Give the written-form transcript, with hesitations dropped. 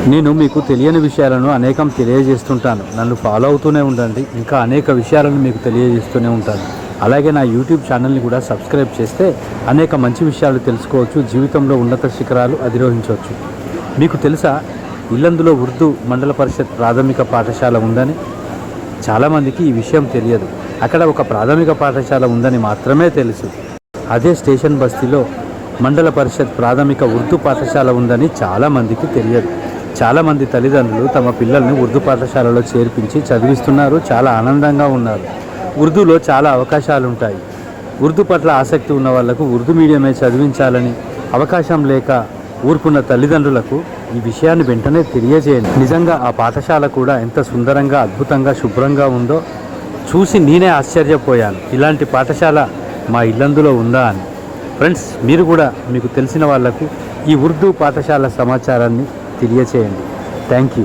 నేను మీకు తెలియని విషయాలను అనేకం తెలియజేస్తుంటాను. నన్ను ఫాలో అవుతూనే ఉండండి. ఇంకా అనేక విషయాలను మీకు తెలియజేస్తూనే ఉంటాను. అలాగే నా యూట్యూబ్ ఛానల్ని కూడా సబ్స్క్రైబ్ చేస్తే అనేక మంచి విషయాలు తెలుసుకోవచ్చు. జీవితంలో ఉన్నత శిఖరాలు అధిరోహించవచ్చు. మీకు తెలుసా, ఇల్లందులో ఉర్దూ మండల పరిషత్ ప్రాథమిక పాఠశాల ఉందని? చాలామందికి ఈ విషయం తెలియదు. అక్కడ ఒక ప్రాథమిక పాఠశాల ఉందని మాత్రమే తెలుసు. అదే స్టేషన్ బస్తీలో మండల పరిషత్ ప్రాథమిక ఉర్దూ పాఠశాల ఉందని చాలామందికి తెలియదు. చాలామంది తల్లిదండ్రులు తమ పిల్లల్ని ఉర్దూ పాఠశాలలో చేర్పించి చదివిస్తున్నారు. చాలా ఆనందంగా ఉన్నారు. ఉర్దూలో చాలా అవకాశాలు ఉంటాయి. ఉర్దూ పట్ల ఆసక్తి ఉన్న వాళ్లకు ఉర్దూ మీడియమే చదివించాలని అవకాశం లేక ఊరుకున్న తల్లిదండ్రులకు ఈ విషయాన్ని వెంటనే తెలియజేయండి. నిజంగా ఆ పాఠశాల కూడా ఎంత సుందరంగా, అద్భుతంగా, శుభ్రంగా ఉందో చూసి నేనే ఆశ్చర్యపోయాను. ఇలాంటి పాఠశాల మా ఇల్లందులో ఉందా అని. ఫ్రెండ్స్, మీరు కూడా మీకు తెలిసిన వాళ్లకు ఈ ఉర్దూ పాఠశాల సమాచారాన్ని తెలియచేయండి. Thank you.